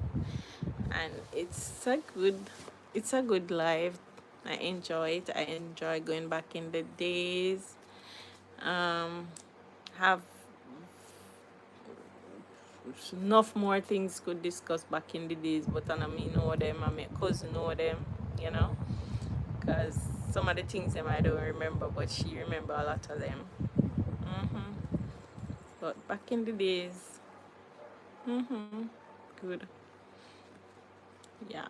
and it's a good live. I enjoy it. I enjoy going back in the days. Have enough more things could discuss back in the days, but I mean know them and my cousin know them, you know, because some of the things them I don't remember, but she remember a lot of them. But back in the days, good. Yeah.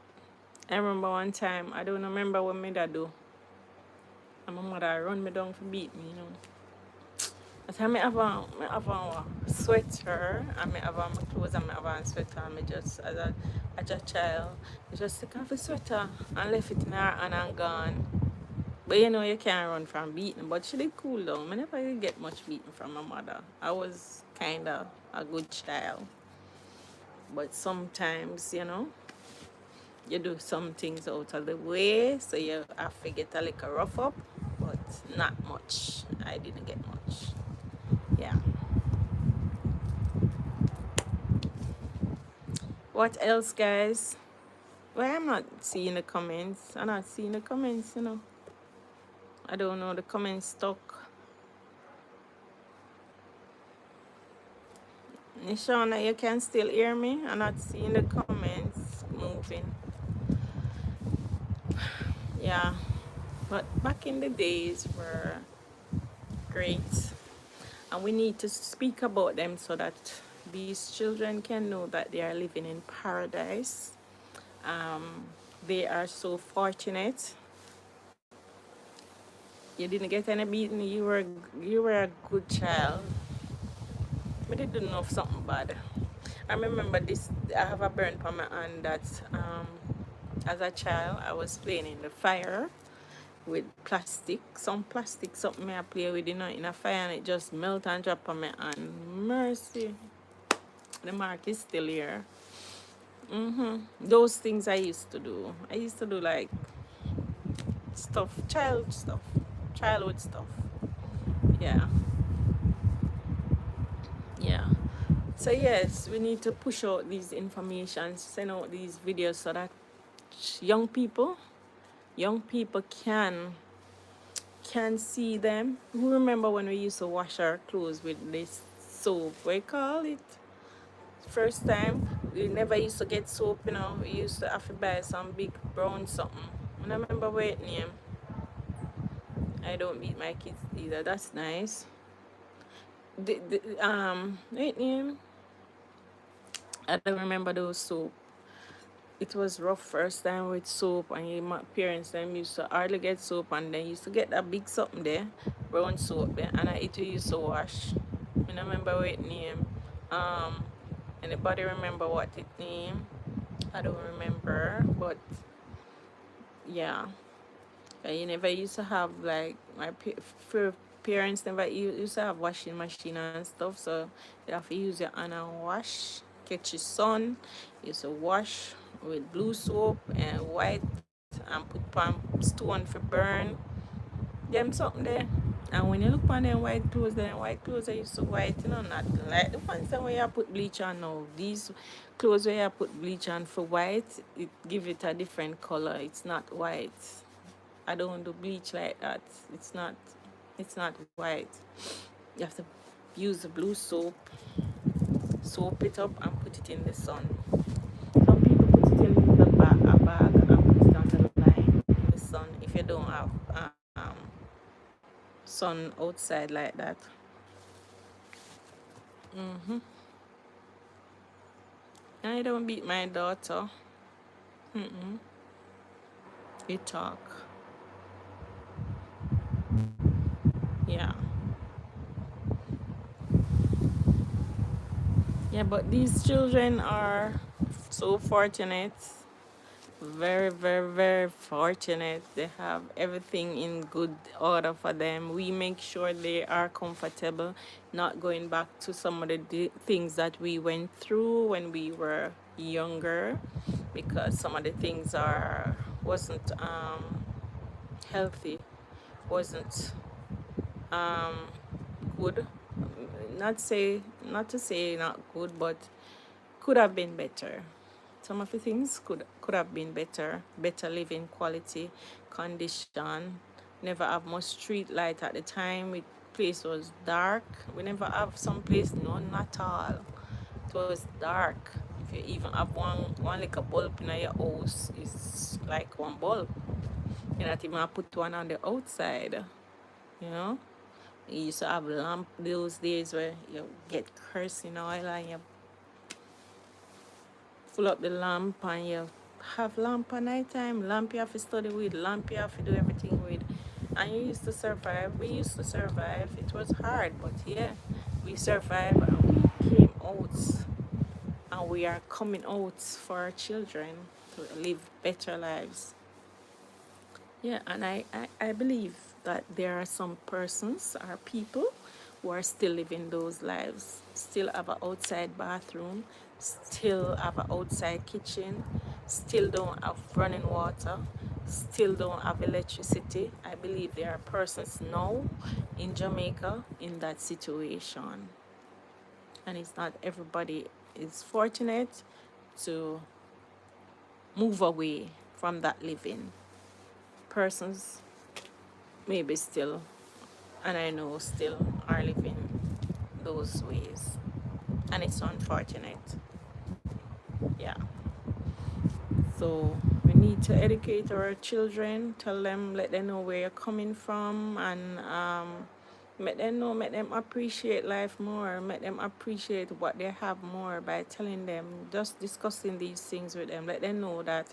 I remember one time, I don't remember what my dad do. And my mother run me down to beat me, you know. At time I have a sweater and I have my clothes and I have a sweater and I just as a child, I just take off the sweater and left it in her hand and gone. But you know, you can't run from beating. But she did cool down. I never did get much beating from my mother. I was kind of a good child. But sometimes, you know, you do some things out of the way, so you have to get a little rough up, but not much. I didn't get much. Yeah. What else, guys? Well, I'm not seeing the comments. I'm not seeing the comments, you know. I don't know, the comments stuck. Nishana, you can still hear me? I'm not seeing the comments moving. Yeah. But back in the days were great. And we need to speak about them so that these children can know that they are living in paradise. Um, they are so fortunate. You didn't get any beating. You were a good child. But they didn't know something bad. I remember this. I have a burn on my hand that as a child I was playing in the fire with plastic, some plastic something I play with, you know, in a fire, and it just melt and drop on my hand. Mercy. The mark is still here. Those things I used to do. I used to do like stuff, childhood stuff. Yeah, yeah. So yes, we need to push out these information, send out these videos so that young people, young people can see them. Who remember when we used to wash our clothes with this soap? We call it. First time, we never used to get soap, you know. We used to have to buy some big brown something. I don't remember what it name. I don't beat my kids either. That's nice. What name? I don't remember those soap. It was rough first time with soap, and my parents them used to hardly get soap, and they used to get that big something there, brown soap there, and it used to wash. I don't remember what it name. Um, Anybody remember what it name? I don't remember, but yeah. You never used to have like parents never used to have washing machine and stuff, so you have to use your hand and wash, catch your sun. You used to wash with blue soap and white and put palm stone for burn. Them something there. And when you look on them white clothes are used to white, you know, not like the ones that when you put bleach on now. These clothes where you put bleach on for white, it give it a different color. It's not white. I don't do bleach like that. It's not white. You have to use the blue soap, soap it up and put it in the sun. Some people put it in the bag and put it on the line in the sun if you don't have sun outside like that. I don't beat my daughter. You talk. Yeah. Yeah, but these children are so fortunate. Very, very, very fortunate. They have everything in good order for them. We make sure they are comfortable, not going back to some of the things that we went through when we were younger, because some of the things wasn't healthy, wasn't good. Not to say not good, but could have been better. Some of the things could have been better living quality, condition. Never have much street light at the time. It place was dark. We never have some place, none at all. It was dark. If you even have one like a bulb in your house, it's like one bulb. You not even put one on the outside. You know? You used to have lamp those days where you get kerosene oil and you full up the lamp, and you have lamp at night time, lamp you have to study with, lamp you have to do everything with, and you used to survive. We used to survive. It was hard, but yeah, we survived and we came out, and we are coming out for our children to live better lives. Yeah, and I believe that there are some persons or people who are still living those lives, still have an outside bathroom, still have an outside kitchen, still don't have running water, still don't have electricity. I believe there are persons now in Jamaica in that situation. And it's not everybody is fortunate to move away from that living. Persons maybe still, and I know still are living those ways, and it's unfortunate. Yeah, so we need to educate our children, tell them, let them know where you're coming from, and make them know, make them appreciate life more, make them appreciate what they have more by telling them, just discussing these things with them, let them know that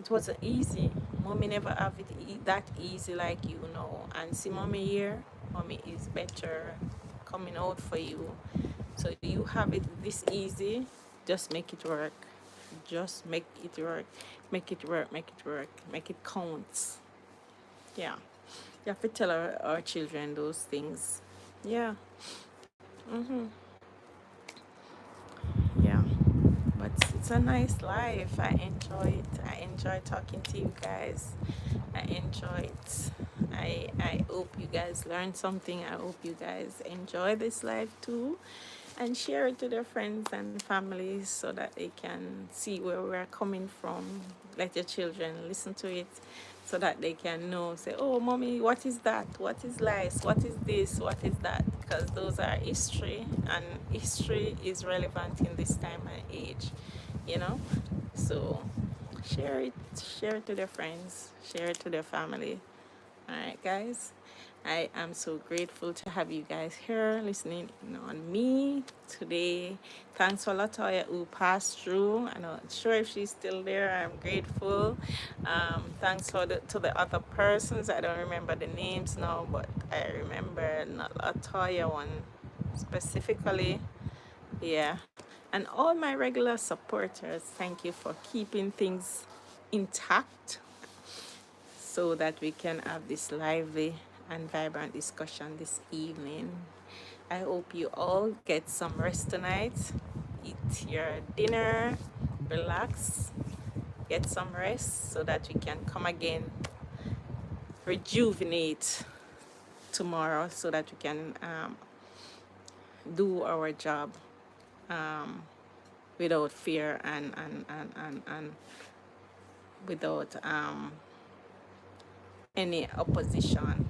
it wasn't easy. Mommy never have it that easy like you know. And see mommy here, mommy is better coming out for you. So you have it this easy, just make it work. Just make it work. Make it work, make it work, make it count. Yeah. You have to tell our children those things. Yeah. Mm-hmm. Yeah. But it's a nice life. I enjoy it. I enjoy talking to you guys. I enjoy it. I hope you guys learned something. I hope you guys enjoy this life too. And share it to their friends and families so that they can see where we're coming from. Let your children listen to it so that they can know, say, oh, mommy, what is that? What is life? What is this? What is that? Because those are history, and history is relevant in this time and age, you know? So share it to their friends, share it to their family. All right, guys. I am so grateful to have you guys here listening on me today. Thanks for Latoya who passed through. I'm not sure if she's still there. I'm grateful. Thanks to the other persons. I don't remember the names now, but I remember not Latoya one specifically. Yeah. And all my regular supporters, thank you for keeping things intact so that we can have this lively and vibrant discussion this evening. I hope you all get some rest tonight. Eat your dinner, relax, get some rest so that we can come again, rejuvenate tomorrow so that we can do our job without fear and without any opposition.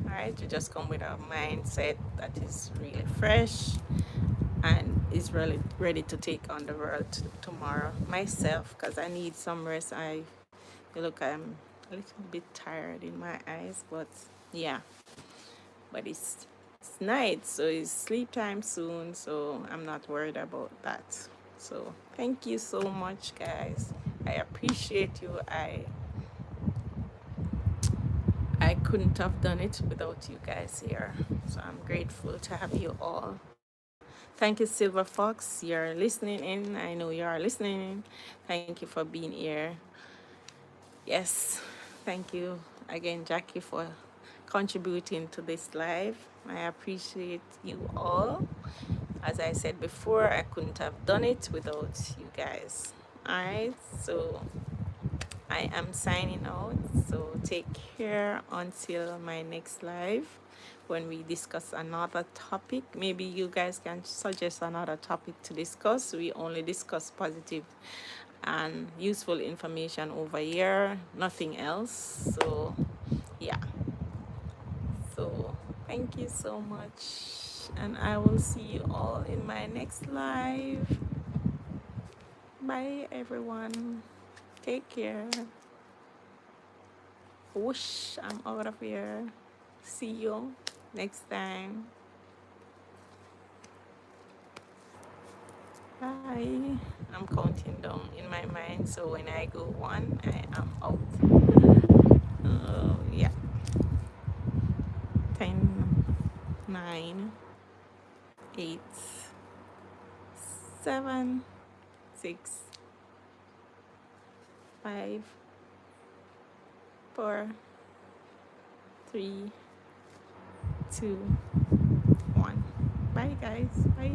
All right, you just come with a mindset that is really fresh and is really ready to take on the world tomorrow. Myself, because I need some rest. I'm a little bit tired in my eyes, but yeah, but it's night, so it's sleep time soon, so I'm not worried about that. So thank you so much, guys. I appreciate you. I couldn't have done it without you guys here. So I'm grateful to have you all. Thank you, Silver Fox. You're listening in. I know you are listening in. Thank you for being here. Yes, thank you again, Jackie, for contributing to this live. I appreciate you all. As I said before, I couldn't have done it without you guys. All right, so I am signing out. So take care until my next live when we discuss another topic. Maybe you guys can suggest another topic to discuss. We only discuss positive and useful information over here, nothing else. So, yeah. So, thank you so much. And I will see you all in my next live. Bye, everyone. Take care. Whoosh, I'm out of here. See you next time. Bye. I'm counting down in my mind, so when I go one, I am out. Yeah. 10, 9, 8, 7, 6, 5, 4, 3, 2, 1. Bye, guys. Bye.